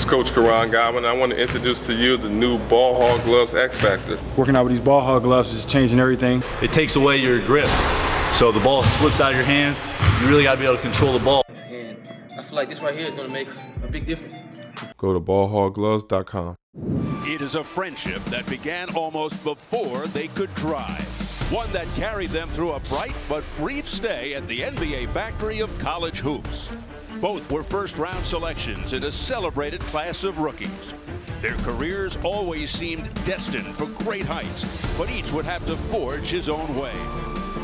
is Coach Karan Godwin. I want to introduce to you the new Ball Hog Gloves X Factor. Working out with these Ball Hog gloves is changing everything. It takes away your grip, so the ball slips out of your hands. You really got to be able to control the ball. And I feel like this right here is going to make a big difference. Go to ballhoggloves.com. It is a friendship that began almost before they could drive. One that carried them through a bright but brief stay at the NBA factory of college hoops. Both were first-round selections in a celebrated class of rookies. Their careers always seemed destined for great heights, but each would have to forge his own way.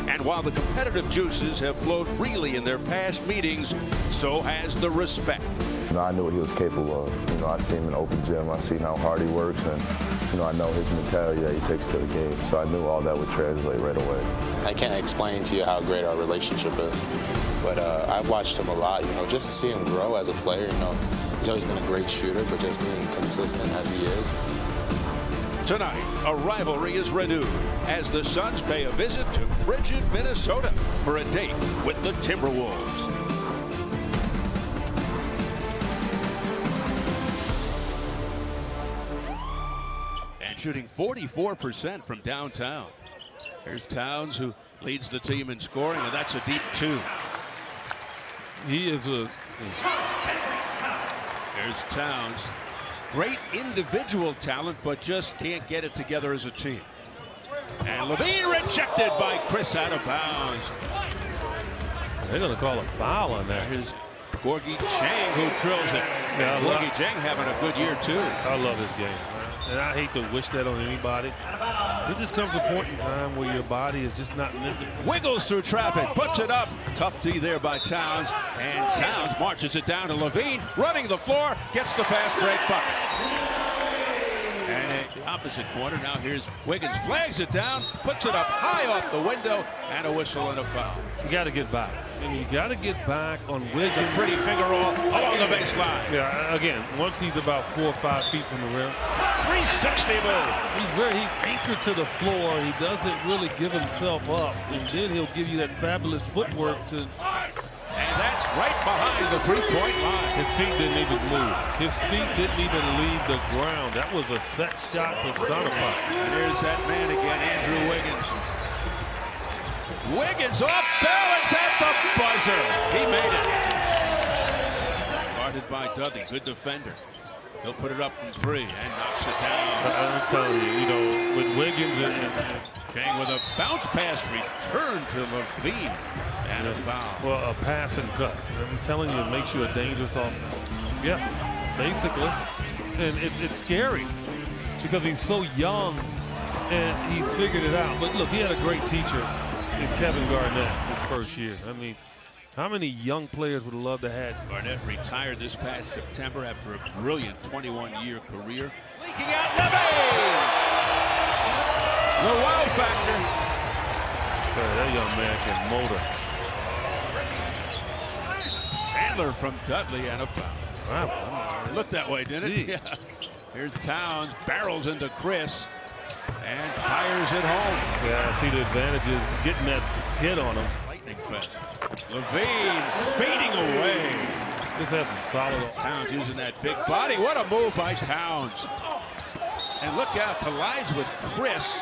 And while the competitive juices have flowed freely in their past meetings, so has the respect. I knew what he was capable of. I see him in open gym. I see how hard he works, and I know his mentality that he takes to the game. So I knew all that would translate right away. I can't explain to you how great our relationship is, but I've watched him a lot. Just to see him grow as a player. He's always been a great shooter, but just being consistent as he is. Tonight, a rivalry is renewed as the Suns pay a visit to frigid Minnesota for a date with the Timberwolves. And shooting 44% from downtown. Here's Towns, who leads the team in scoring, and that's a deep two. There's Towns. Great individual talent, but just can't get it together as a team. And LaVine rejected by Chris out of bounds. They're going to call a foul on that. Here's Gorgie Chang, who drills it. Yeah, Gorgie Chang having a good year, too. I love this game. And I hate to wish that on anybody. It just comes a point in time where your body is just not meant to. Wiggles through traffic, puts it up. Tough D there by Towns. And Towns marches it down to LaVine, running the floor, gets the fast break bucket. And the opposite corner, now here's Wiggins, flags it down, puts it up high off the window, and a whistle and a foul. You got to get back. And you got to get back on Wiggins. A pretty finger roll along the baseline. Yeah, again, once he's about 4 or 5 feet from the rim. 360 move. He's anchored to the floor. He doesn't really give himself up. And then he'll give you that fabulous footwork to. And that's right behind the three-point line. His feet didn't even move. His feet didn't even leave the ground. That was a set shot personified. And here's that man again, Andrew Wiggins. Wiggins off balance at the buzzer. He made it. Guarded by Dudley, good defender. He'll put it up from 3 and knocks it down. I'm telling you, with Wiggins and Chang with a bounce pass return to LaVine and a foul. Well, a pass and cut. I'm telling you, it makes you a dangerous offense. Yeah, basically. And it's scary because he's so young and he's figured it out. But look, he had a great teacher in Kevin Garnett his first year. I mean, how many young players would have loved to have? Garnett retired this past September after a brilliant 21-year career. Leaking out LaVine! The wow factor. That young man can motor. Chandler from Dudley and a foul. Wow. It looked that way, didn't it? Yeah. Here's Towns, barrels into Chris, and fires it home. Yeah, I see the advantage is getting that hit on him. Lightning fast. LaVine fading away. This has a solid. Towns using that big body. What a move by Towns. And look out, collides with Chris.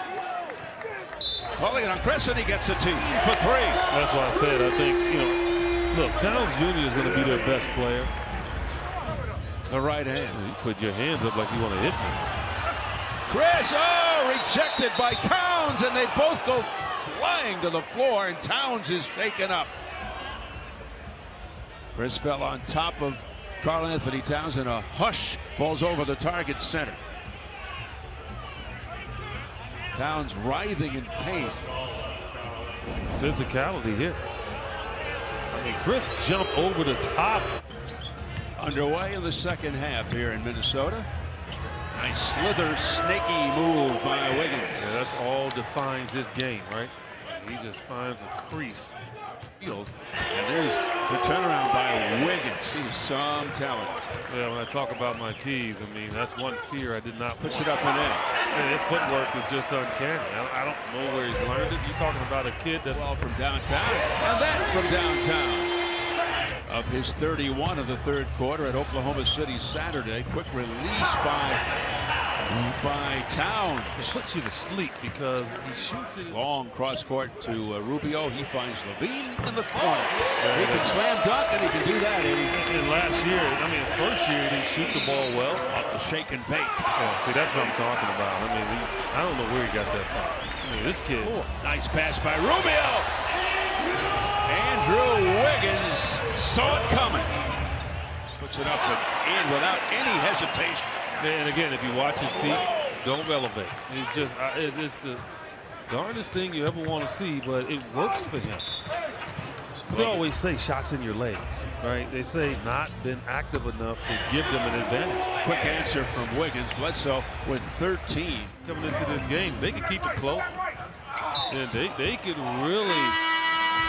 Calling it on Chris, and he gets a tee for 3. That's why I said, I think, look, Towns Jr. is going to be their best player. The right hand. You put your hands up like you want to hit me. Chris, rejected by Towns, and they both go flying to the floor, and Towns is shaken up. Chris fell on top of Karl-Anthony Towns, and a hush falls over the target center. Towns writhing in pain. Physicality here. I mean, Chris jumped over the top. Underway in the second half here in Minnesota. Nice slither, snaky move by Wiggins. Yeah, that's all defines his game, right? He just finds a crease. And there's the turnaround by Wiggins. He's some talent. Yeah, when I talk about my keys, I mean, that's one fear I did not. Puts it up and in. And his footwork is just uncanny. I don't know where he's learned it. You're talking about a kid that's all from downtown. And that from downtown. of his 31 of the third quarter at Oklahoma City Saturday. Quick release by Towns. It puts you to sleep because he shoots it. Long cross court to Rubio. He finds LaVine in the corner. He can slam dunk, and he can do that. And last year, I mean, his first year, he didn't shoot the ball well. Off the shake and bake. Yeah, see, that's what I'm talking about. I mean, I don't know where he got that from. I mean, this kid. Nice pass by Rubio. Andrew Wiggins saw it coming. Puts it up and in without any hesitation. And again, if you watch his feet, don't elevate. It's the darndest thing you ever want to see, but it works for him. They always say shots in your legs, right? They say not been active enough to give them an advantage. Quick answer from Wiggins. Bledsoe with 13. Coming into this game, they could keep it close. And they could really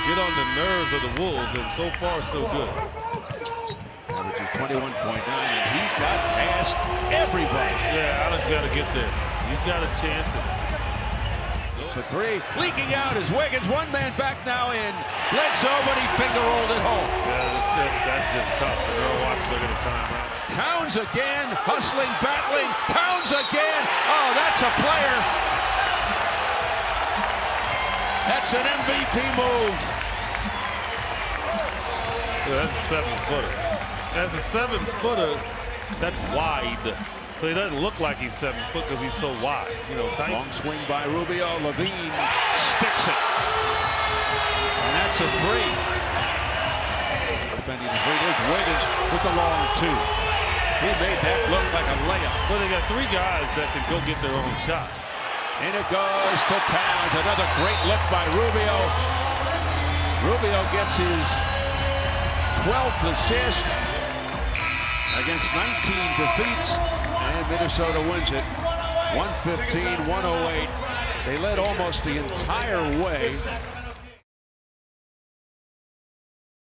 get on the nerves of the Wolves, and so far, so good. Averages 21.9, and he got past everybody. Yeah, Allen's got to get there. He's got a chance. For three, leaking out is Wiggins. One man back now in Bledsoe, but he finger rolled it home. Yeah, that's just tough. The girl watching, they're going to time out. Towns again, hustling, battling. Towns again. Oh, that's a player. That's an MVP move. Yeah, that's a 7-footer. That's a 7-footer. That's wide. So he doesn't look like he's 7 foot because he's so wide. You know, Tyson. Long swing by Rubio. LaVine sticks it. And that's a three. Defending the three. There's Wiggins with the long two. He made that look like a layup. Well, they got 3 guys that can go get their own shot. And it goes to Towns. Another great look by Rubio. Rubio gets his 12th assist against 19 defeats. And Minnesota wins it 115-108. They led almost the entire way.